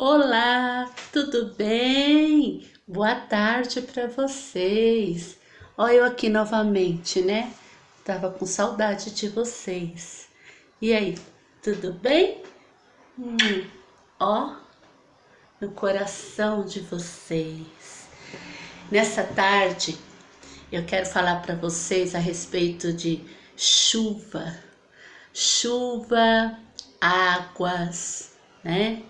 Olá, tudo bem? Boa tarde para vocês. Olha eu aqui novamente, né? Tava com saudade de vocês. E aí, tudo bem? Ó, no coração de vocês. Nessa tarde, eu quero falar para vocês a respeito de chuva. Chuva, águas, né?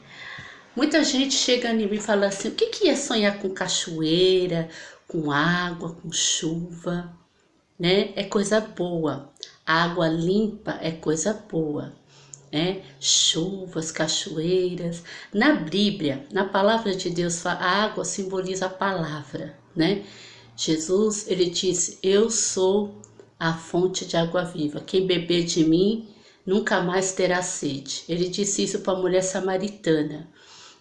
Muita gente chega em mim e fala assim: o que é sonhar com cachoeira, com água, com chuva, né? É coisa boa. Água limpa é coisa boa, né? Chuvas, cachoeiras. Na Bíblia, na palavra de Deus, a água simboliza a palavra, né? Jesus, ele disse: eu sou a fonte de água viva. Quem beber de mim nunca mais terá sede. Ele disse isso para a mulher samaritana.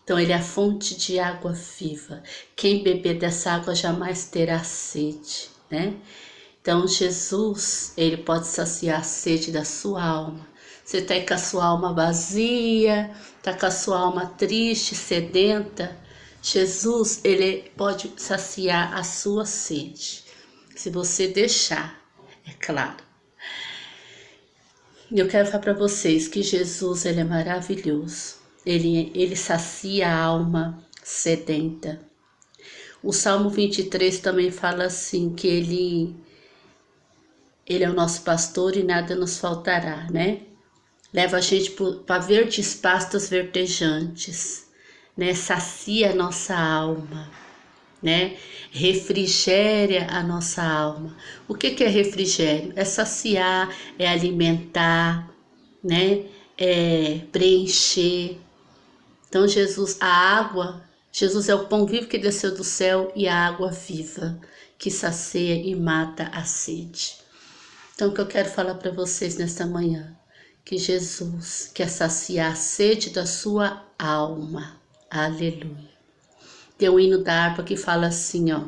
Então, ele é a fonte de água viva. Quem beber dessa água jamais terá sede, né? Então, Jesus, ele pode saciar a sede da sua alma. Você está com a sua alma vazia, está com a sua alma triste, sedenta. Jesus, ele pode saciar a sua sede, se você deixar, é claro. E eu quero falar para vocês que Jesus, ele é maravilhoso. Ele sacia a alma sedenta. O Salmo 23 também fala assim, que ele é o nosso pastor e nada nos faltará, né? Leva a gente para verdes pastos verdejantes, né? Sacia a nossa alma, né? Refrigera a nossa alma. O que é refrigério? É saciar, é alimentar, né? É preencher. Então Jesus é o pão vivo que desceu do céu e a água viva que sacia e mata a sede. Então o que eu quero falar para vocês nesta manhã, que Jesus quer saciar a sede da sua alma. Aleluia. Tem um hino da harpa que fala assim, ó,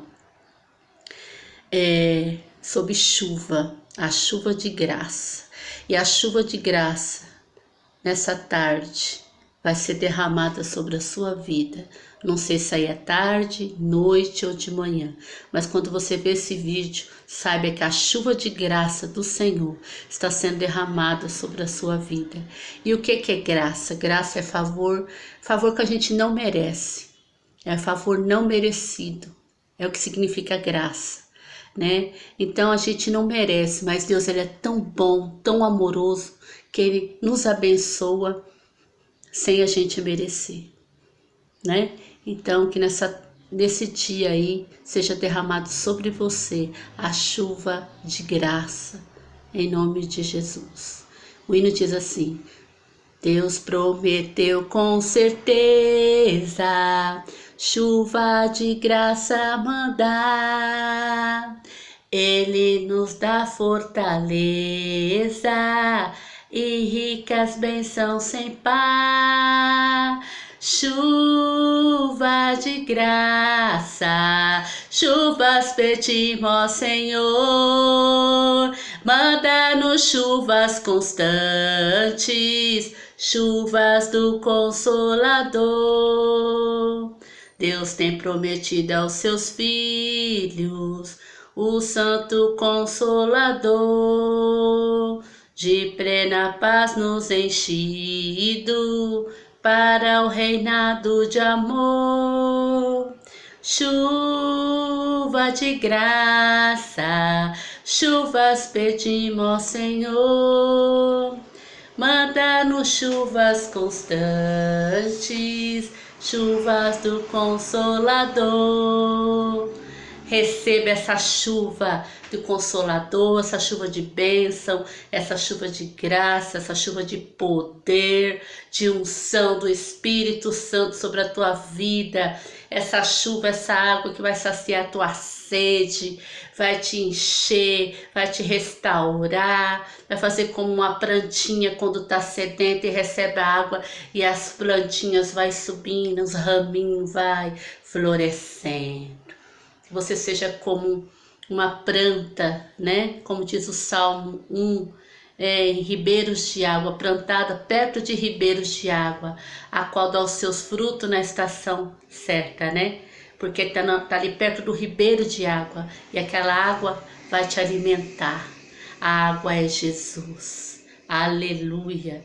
sobre chuva, a chuva de graça. E a chuva de graça nessa tarde vai ser derramada sobre a sua vida. Não sei se aí é tarde, noite ou de manhã, mas quando você ver esse vídeo, saiba que a chuva de graça do Senhor está sendo derramada sobre a sua vida. E o que é graça? Graça é favor que a gente não merece, é favor não merecido, é o que significa graça, né? Então a gente não merece, mas Deus, ele é tão bom, tão amoroso, que ele nos abençoa sem a gente merecer, né? Então que nesse dia aí seja derramado sobre você a chuva de graça, em nome de Jesus. O hino diz assim: Deus prometeu com certeza chuva de graça mandar. Ele nos dá fortaleza e ricas bênçãos sem par. Chuva de graça, chuvas pedimos, Senhor. Manda-nos chuvas constantes, chuvas do Consolador. Deus tem prometido aos seus filhos o Santo Consolador, de plena paz nos enchido para o reinado de amor. Chuva de graça, chuvas pedimos, Senhor. Manda-nos chuvas constantes, chuvas do Consolador. Receba essa chuva do Consolador, essa chuva de bênção, essa chuva de graça, essa chuva de poder, de unção do Espírito Santo sobre a tua vida. Essa chuva, essa água que vai saciar a tua sede, vai te encher, vai te restaurar, vai fazer como uma plantinha quando está sedenta e recebe a água e as plantinhas vai subindo, os raminhos vai florescendo. Que você seja como uma planta, né? Como diz o Salmo 1, em ribeiros de água, plantada perto de ribeiros de água, a qual dá os seus frutos na estação certa, né? Porque tá ali perto do ribeiro de água e aquela água vai te alimentar. A água é Jesus, aleluia.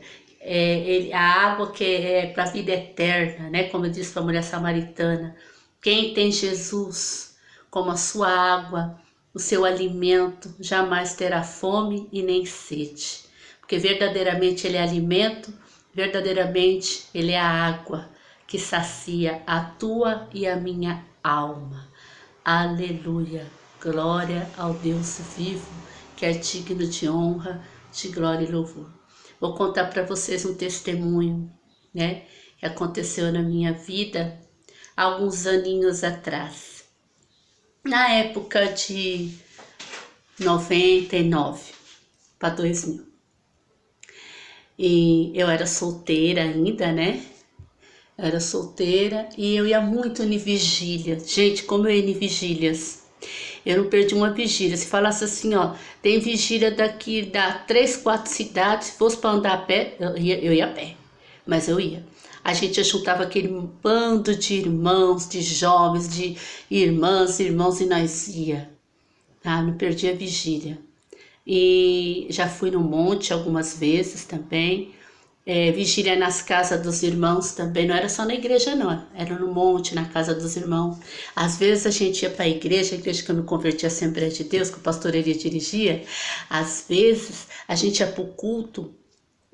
A água que é para a vida eterna, né? Como eu disse para a mulher samaritana, quem tem Jesus como a sua água, o seu alimento, jamais terá fome e nem sede. Porque verdadeiramente Ele é alimento, verdadeiramente Ele é a água que sacia a tua e a minha alma. Aleluia, glória ao Deus vivo, que é digno de honra, de glória e louvor. Vou contar para vocês um testemunho, né, que aconteceu na minha vida há alguns aninhos atrás. Na época de 99 para 2000. E eu era solteira ainda, né? Eu era solteira e eu ia muito em vigília. Gente, como eu ia em vigílias? Eu não perdi uma vigília. Se falasse assim, ó, tem vigília daqui da 3, 4 cidades, se fosse para andar a pé, eu ia a pé. Mas eu ia. A gente juntava aquele bando de irmãos, de jovens, de irmãs, irmãos e nós ia. Tá? Não perdi a vigília. E já fui no monte algumas vezes também. Vigília nas casas dos irmãos também, não era só na igreja não, era no monte, na casa dos irmãos. Às vezes a gente ia para a igreja que eu me converti à Assembleia de Deus, que o pastor Eli dirigia. Às vezes a gente ia para o culto,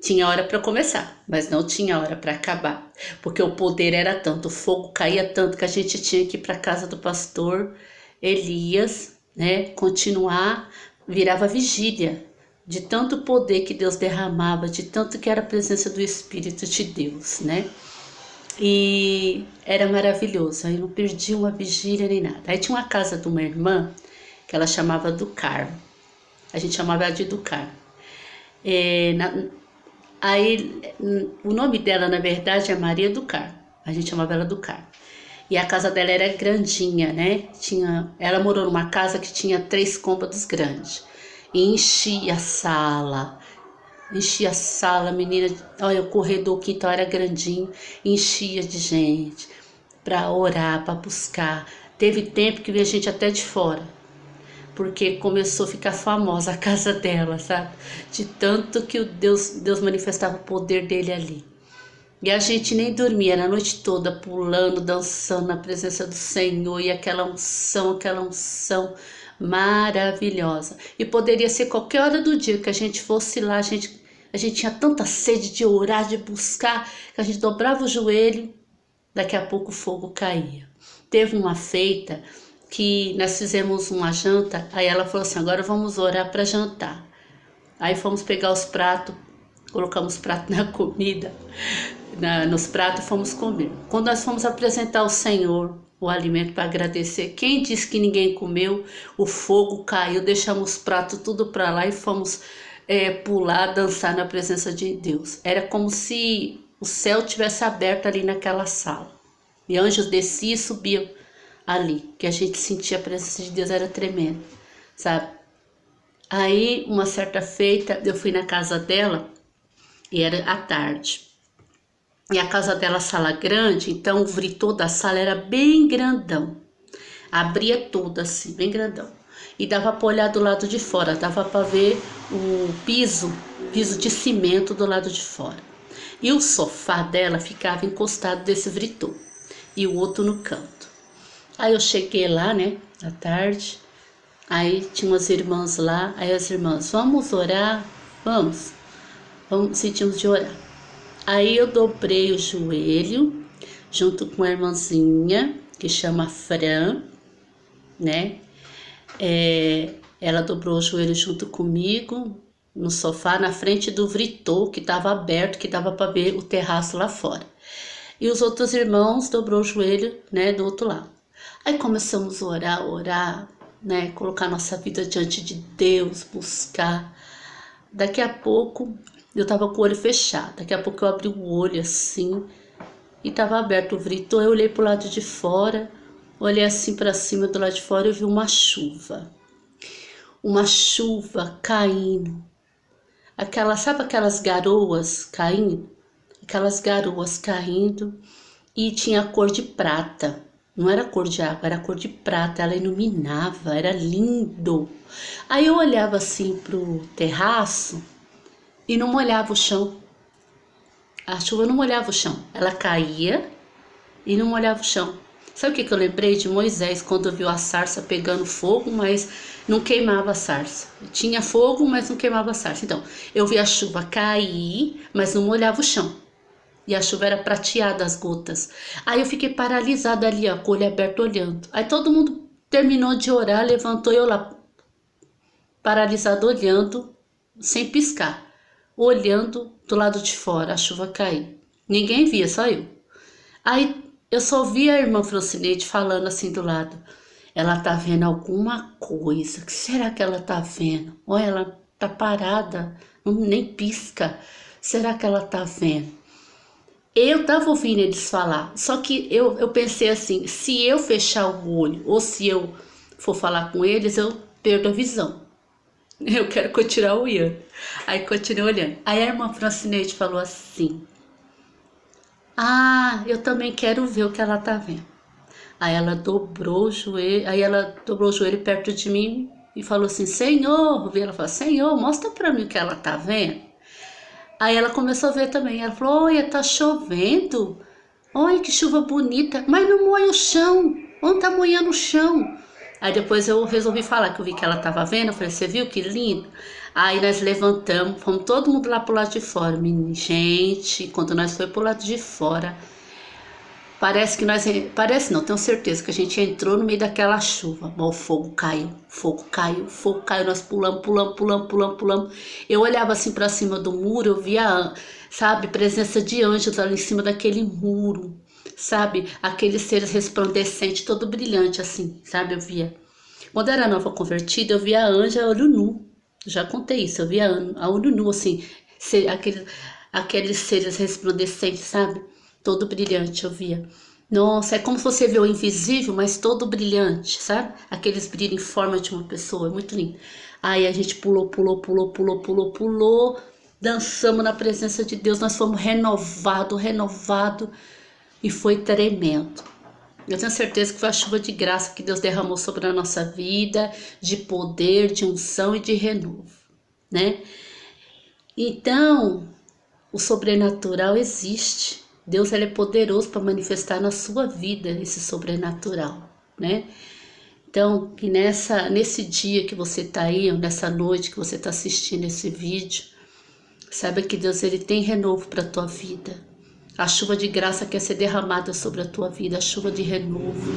tinha hora para começar, mas não tinha hora para acabar, porque o poder era tanto, o fogo caía tanto que a gente tinha que ir para a casa do pastor Elias, né, continuar, virava vigília. De tanto poder que Deus derramava, de tanto que era a presença do Espírito de Deus, né? E era maravilhoso, aí não perdi uma vigília nem nada. Aí tinha uma casa de uma irmã, que ela chamava do Carmo, a gente chamava ela de do Carmo. Aí o nome dela, na verdade, é Maria do Carmo, a gente chamava ela do Carmo. E a casa dela era grandinha, né? Ela morou numa casa que tinha 3 cômodos grandes. E enchia a sala, menina, olha, o corredor, o quintal era grandinho, enchia de gente, para orar, para buscar. Teve tempo que veio gente até de fora, porque começou a ficar famosa a casa dela, sabe? De tanto que Deus manifestava o poder dele ali. E a gente nem dormia, era a noite toda pulando, dançando na presença do Senhor, e aquela unção maravilhosa. E poderia ser qualquer hora do dia que a gente fosse lá, a gente tinha tanta sede de orar, de buscar, que a gente dobrava o joelho, daqui a pouco o fogo caía. Teve uma feita que nós fizemos uma janta, aí ela falou assim, agora vamos orar para jantar. Aí fomos pegar os pratos, colocamos prato na comida, nos pratos, e fomos comer. Quando nós fomos apresentar ao Senhor o alimento para agradecer, quem disse que ninguém comeu? O fogo caiu, deixamos os pratos tudo para lá e fomos pular, dançar na presença de Deus. Era como se o céu tivesse aberto ali naquela sala. E anjos desciam e subiam ali, que a gente sentia a presença de Deus, era tremendo, sabe? Aí, uma certa feita, eu fui na casa dela, e era à tarde. E a casa dela, sala grande, então o vritor da sala era bem grandão. Abria tudo assim, bem grandão. E dava para olhar do lado de fora, dava para ver o piso de cimento do lado de fora. E o sofá dela ficava encostado desse vritor, e o outro no canto. Aí eu cheguei lá, né, à tarde, aí tinha umas irmãs lá, aí as irmãs, vamos orar? Vamos, sentimos de orar. Aí eu dobrei o joelho, junto com a irmãzinha, que chama Fran, né? Ela dobrou o joelho junto comigo, no sofá, na frente do vritor, que estava aberto, que dava para ver o terraço lá fora. E os outros irmãos dobrou o joelho, né, do outro lado. Aí começamos a orar, né? Colocar nossa vida diante de Deus, buscar. Daqui a pouco... eu tava com o olho fechado, daqui a pouco eu abri o olho assim, e tava aberto o vritor, eu olhei pro lado de fora, olhei assim para cima do lado de fora, eu vi uma chuva caindo, sabe aquelas garoas caindo? Aquelas garoas caindo e tinha a cor de prata. Não era cor de água, era cor de prata, ela iluminava, era lindo. Aí eu olhava assim pro terraço e não molhava o chão. A chuva não molhava o chão, ela caía e não molhava o chão. Sabe o que eu lembrei de Moisés quando viu a sarça pegando fogo, mas não queimava a sarça? Tinha fogo, mas não queimava a sarça. Então, eu vi a chuva cair, mas não molhava o chão. E a chuva era prateada, as gotas. Aí eu fiquei paralisada ali, ó, com o olho aberto olhando. Aí todo mundo terminou de orar, levantou e eu lá, paralisada olhando, sem piscar. Olhando do lado de fora, a chuva cair. Ninguém via, só eu. Aí eu só vi a irmã Francinete falando assim do lado. Ela tá vendo alguma coisa. O que será que ela tá vendo? Olha, ela tá parada, nem pisca. Será que ela tá vendo? Eu tava ouvindo eles falar, só que eu pensei assim, se eu fechar o olho ou se eu for falar com eles, eu perdo a visão. Eu quero continuar olhando. Aí continuei olhando. Aí a irmã Francinete falou assim, eu também quero ver o que ela tá vendo. Aí ela dobrou o joelho perto de mim e falou assim, Senhor, ela falou, Senhor, mostra pra mim o que ela tá vendo. Aí ela começou a ver também, ela falou, olha, tá chovendo, olha que chuva bonita, mas não moe o chão, onde tá moendo o chão? Aí depois eu resolvi falar, que eu vi que ela tava vendo, eu falei, você viu que lindo? Aí nós levantamos, fomos todo mundo lá pro lado de fora, gente, quando nós foi pro lado de fora, parece não, tenho certeza que a gente entrou no meio daquela chuva, mas o fogo caiu, nós pulamos. Eu olhava assim pra cima do muro, eu via, sabe, presença de anjos ali em cima daquele muro, sabe, aqueles seres resplandecentes, todo brilhante assim, sabe, eu via. Quando eu era nova convertida, eu via a anja a olho nu, já contei isso, eu via a olho nu, assim, aqueles seres resplandecentes, sabe, todo brilhante eu via. Nossa, é como se você vê o invisível, mas todo brilhante, sabe? Aqueles brilhos em forma de uma pessoa, é muito lindo. Aí a gente pulou, dançamos na presença de Deus, nós fomos renovado, e foi tremendo. Eu tenho certeza que foi a chuva de graça que Deus derramou sobre a nossa vida, de poder, de unção e de renovo, né? Então, o sobrenatural existe. Deus, ele é poderoso para manifestar na sua vida esse sobrenatural, né? Então, que nesse dia que você está aí, ou nessa noite que você está assistindo esse vídeo, saiba que Deus, ele tem renovo para a tua vida. A chuva de graça quer ser derramada sobre a tua vida, a chuva de renovo,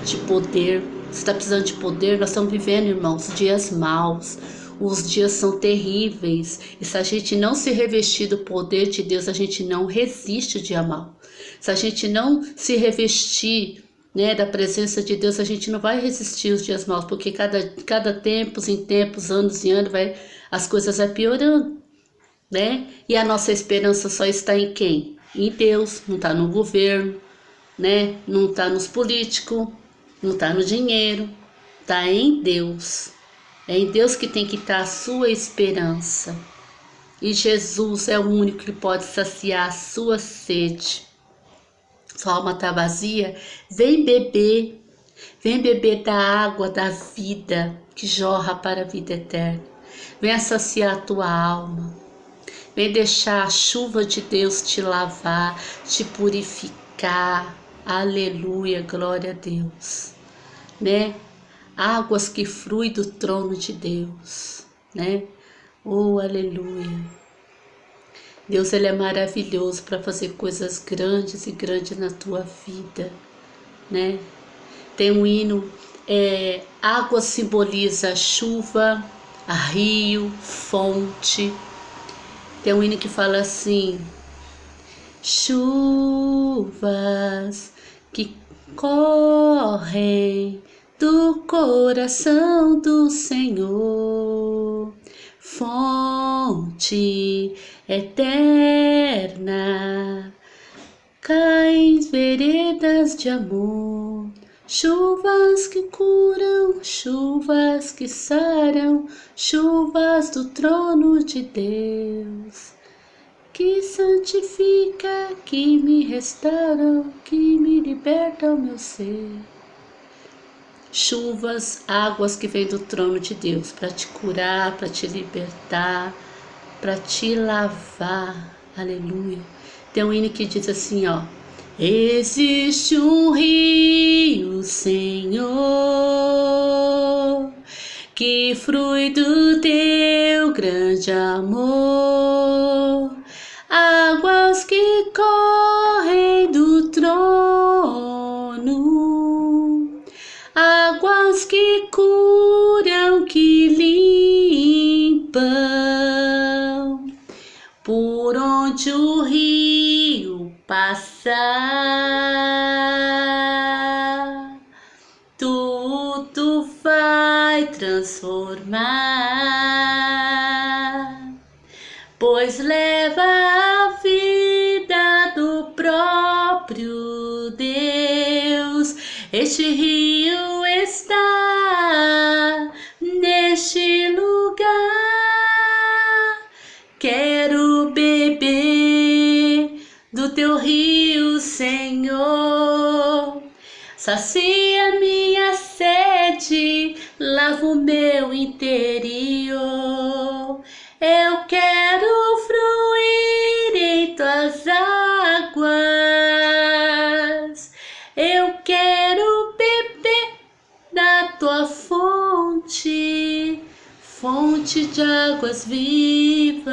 de poder. Você está precisando de poder? Nós estamos vivendo, irmãos, dias maus. Os dias são terríveis, e se a gente não se revestir do poder de Deus, a gente não resiste o dia mal. Se a gente não se revestir, né, da presença de Deus, a gente não vai resistir os dias maus, porque cada tempos em tempos, anos em anos, as coisas vão piorando, né? E a nossa esperança só está em quem? Em Deus, não está no governo, né? Não está nos políticos, não está no dinheiro, está em Deus. É em Deus que tem que estar a sua esperança. E Jesus é o único que pode saciar a sua sede. Sua alma está vazia? Vem beber da água da vida que jorra para a vida eterna. Venha saciar a tua alma. Vem deixar a chuva de Deus te lavar, te purificar. Aleluia, glória a Deus, né? Águas que fluem do trono de Deus, né? Oh, aleluia. Deus, ele é maravilhoso para fazer coisas grandes e grandes na tua vida, né? Tem um hino, água simboliza chuva, a rio, fonte. Tem um hino que fala assim, chuvas que correm do coração do Senhor, fonte eterna, cai em veredas de amor, chuvas que curam, chuvas que saram, chuvas do trono de Deus, que santifica, que me restauram, que me libertam meu ser. Chuvas, águas que vêm do trono de Deus para te curar, para te libertar, para te lavar. Aleluia. Tem um hino que diz assim, ó: existe um rio, Senhor, que flui do teu grande amor, águas que correm do trono, águas que curam, que limpam, por onde o rio passar, tudo vai transformar, pois leva a vida do próprio Deus. Este rio está neste lugar. Quero beber do teu rio, Senhor. Sacia minha sede, lava o meu interior. Eu quero fluir em tuas águas. Eu quero beber da tua fonte, fonte de águas vivas.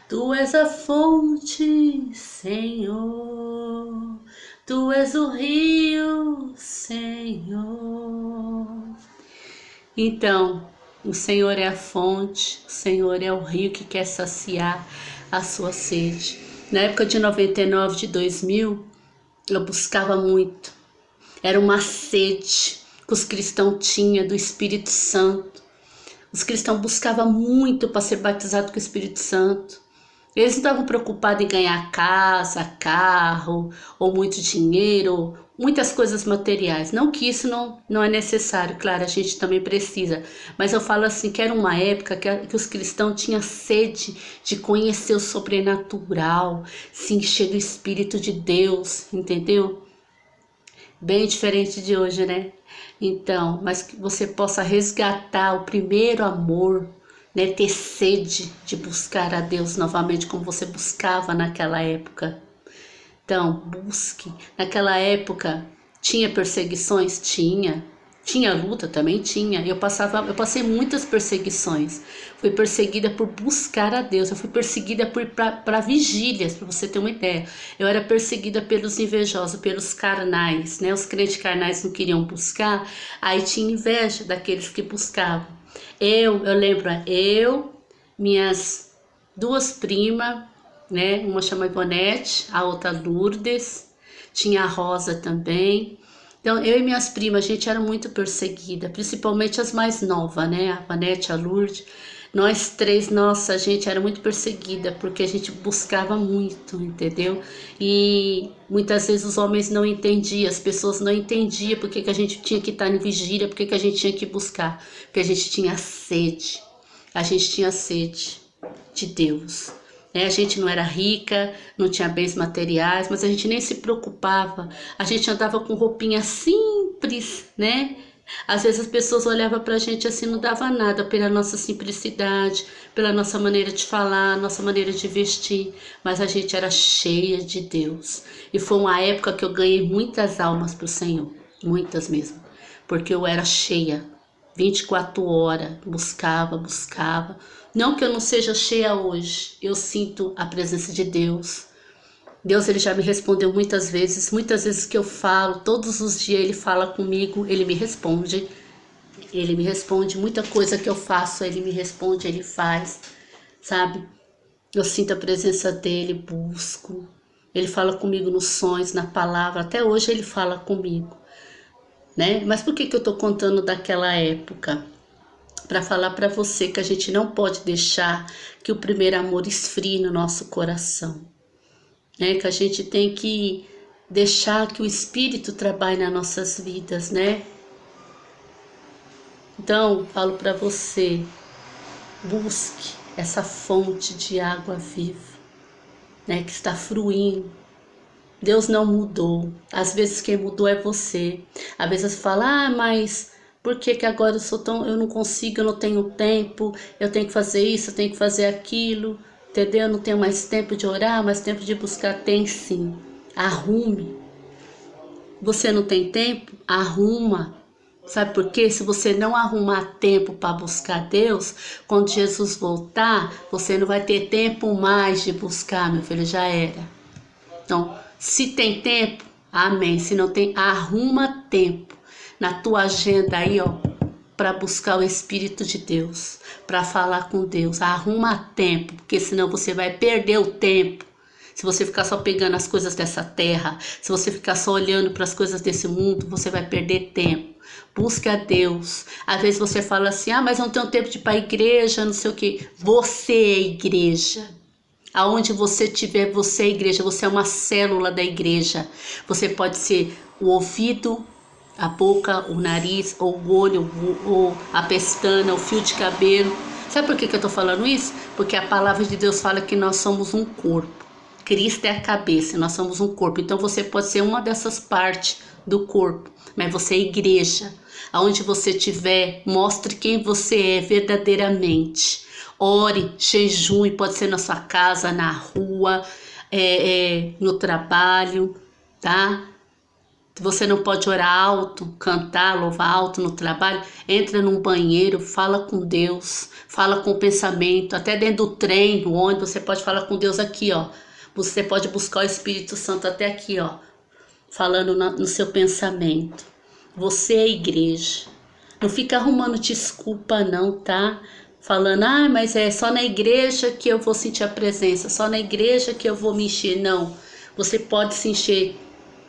Tu és a fonte, Senhor. Tu és o rio, Senhor. Então, o Senhor é a fonte, o Senhor é o rio que quer saciar a sua sede. Na época de 99, de 2000, eu buscava muito. Era uma sede que os cristãos tinham do Espírito Santo. Os cristãos buscavam muito para ser batizados com o Espírito Santo. Eles não estavam preocupados em ganhar casa, carro, ou muito dinheiro, muitas coisas materiais. Não que isso não é necessário, claro, a gente também precisa. Mas eu falo assim, que era uma época que os cristãos tinham sede de conhecer o sobrenatural, se encher do Espírito de Deus, entendeu? Bem diferente de hoje, né? Então, mas que você possa resgatar o primeiro amor, né? Ter sede de buscar a Deus novamente como você buscava naquela época. Então, busque. Naquela época, tinha perseguições? Tinha. Tinha luta? Também tinha. Eu passei muitas perseguições. Fui perseguida por buscar a Deus. Eu fui perseguida para vigílias, para você ter uma ideia. Eu era perseguida pelos invejosos, pelos carnais, né? Os crentes carnais não queriam buscar, aí tinha inveja daqueles que buscavam. Eu lembro, minhas duas primas, né? Uma chama Ivonete, a outra Lourdes, tinha a Rosa também. Então, eu e minhas primas, a gente era muito perseguida, principalmente as mais novas, né? A Ivonete, a Lourdes. Nós três, nossa, a gente era muito perseguida, porque a gente buscava muito, entendeu? E muitas vezes os homens não entendiam, as pessoas não entendiam porque que a gente tinha que estar em vigília, porque que a gente tinha que buscar. Porque a gente tinha sede de Deus. A gente não era rica, não tinha bens materiais, mas a gente nem se preocupava. A gente andava com roupinha simples, né? Às vezes as pessoas olhavam pra gente assim, não dava nada pela nossa simplicidade, pela nossa maneira de falar, nossa maneira de vestir, mas a gente era cheia de Deus. E foi uma época que eu ganhei muitas almas pro Senhor, muitas mesmo, porque eu era cheia, 24 horas, buscava. Não que eu não seja cheia hoje, eu sinto a presença de Deus. Deus, ele já me respondeu muitas vezes que eu falo, todos os dias ele fala comigo, ele me responde, muita coisa que eu faço, ele me responde, ele faz, sabe? Eu sinto a presença dele, busco, ele fala comigo nos sonhos, na palavra, até hoje ele fala comigo, né? Mas por que eu tô contando daquela época? Para falar para você que a gente não pode deixar que o primeiro amor esfrie no nosso coração. Que a gente tem que deixar que o Espírito trabalhe nas nossas vidas, né? Então, falo para você, busque essa fonte de água viva, né, que está fluindo. Deus não mudou. Às vezes quem mudou é você. Às vezes você fala, mas por que que agora eu não consigo, eu não tenho tempo, eu tenho que fazer isso, eu tenho que fazer aquilo, entendeu? Eu não tenho mais tempo de orar, mais tempo de buscar. Tem sim. Arrume. Você não tem tempo? Arruma. Sabe por quê? Se você não arrumar tempo para buscar Deus, quando Jesus voltar, você não vai ter tempo mais de buscar, meu filho, já era. Então, se tem tempo, amém. Se não tem, arruma tempo na tua agenda aí, ó, para buscar o Espírito de Deus, para falar com Deus. Arruma tempo, porque senão você vai perder o tempo. Se você ficar só pegando as coisas dessa terra, se você ficar só olhando para as coisas desse mundo, você vai perder tempo. Busque a Deus. Às vezes você fala assim, mas eu não tenho tempo de ir para a igreja, não sei o que. Você é igreja. Aonde você estiver, você é igreja. Você é uma célula da igreja. Você pode ser o ouvido, a boca, o nariz, ou o olho, ou a pestana, o fio de cabelo. Sabe por que eu estou falando isso? Porque a palavra de Deus fala que nós somos um corpo. Cristo é a cabeça, nós somos um corpo. Então você pode ser uma dessas partes do corpo, mas você é igreja. Aonde você estiver, mostre quem você é verdadeiramente. Ore, jejue, pode ser na sua casa, na rua, no trabalho, tá? Você não pode orar alto, cantar, louvar alto no trabalho. Entra num banheiro, fala com Deus, fala com o pensamento. Até dentro do trem, do ônibus, você pode falar com Deus aqui, ó. Você pode buscar o Espírito Santo até aqui, ó, falando no seu pensamento. Você é igreja. Não fica arrumando desculpa não, tá? Falando, mas é só na igreja que eu vou sentir a presença, só na igreja que eu vou me encher. Não, você pode se encher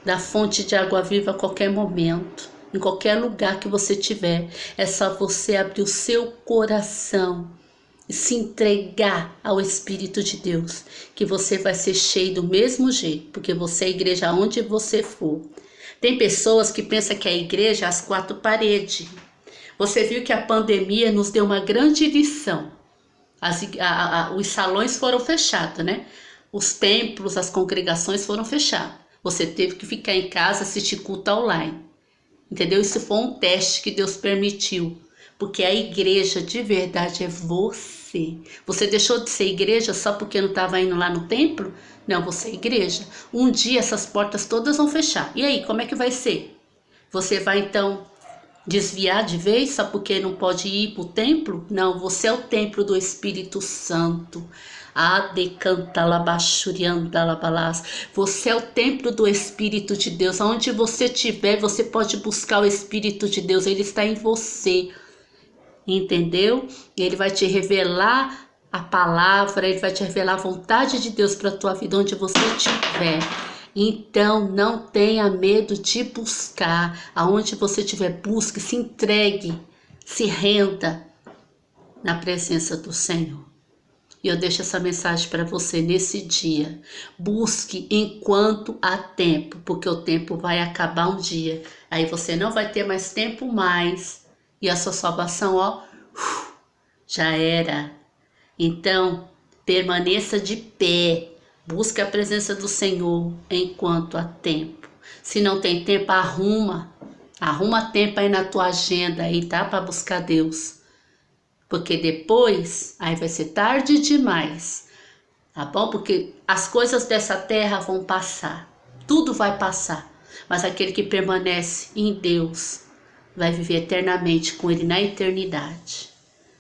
da fonte de água viva a qualquer momento, em qualquer lugar que você estiver. É só você abrir o seu coração e se entregar ao Espírito de Deus, que você vai ser cheio do mesmo jeito, porque você é igreja onde você for. Tem pessoas que pensam que a igreja é as quatro paredes. Você viu que a pandemia nos deu uma grande lição. Os salões foram fechados, né? Os templos, as congregações foram fechadas. Você teve que ficar em casa, assistir culto online. Entendeu? Isso foi um teste que Deus permitiu. Porque a igreja de verdade é você. Você deixou de ser igreja só porque não estava indo lá no templo? Não, você é igreja. Um dia essas portas todas vão fechar. E aí, como é que vai ser? Você vai então desviar de vez só porque não pode ir para o templo? Não, você é o templo do Espírito Santo. Você é o templo do Espírito de Deus. Aonde você estiver, você pode buscar o Espírito de Deus. Ele está em você. Entendeu? Ele vai te revelar a palavra, ele vai te revelar a vontade de Deus para a tua vida, onde você estiver. Então, não tenha medo de buscar. Aonde você estiver, busque, se entregue, se renda na presença do Senhor. E eu deixo essa mensagem para você nesse dia. Busque enquanto há tempo, porque o tempo vai acabar um dia. Aí você não vai ter mais tempo mais. E a sua salvação, ó, já era. Então, permaneça de pé. Busque a presença do Senhor enquanto há tempo. Se não tem tempo, arruma. Arruma tempo aí na tua agenda aí, tá? Para buscar Deus. Porque depois, aí vai ser tarde demais. Tá bom? Porque as coisas dessa terra vão passar. Tudo vai passar. Mas aquele que permanece em Deus vai viver eternamente com Ele na eternidade.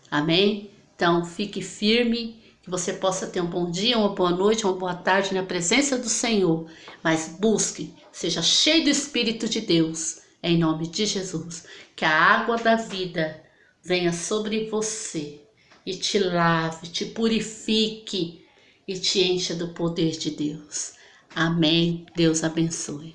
Amém? Então, fique firme, que você possa ter um bom dia, uma boa noite, uma boa tarde na presença do Senhor. Mas busque, seja cheio do Espírito de Deus, em nome de Jesus. Que a água da vida venha sobre você e te lave, te purifique e te encha do poder de Deus. Amém? Deus abençoe.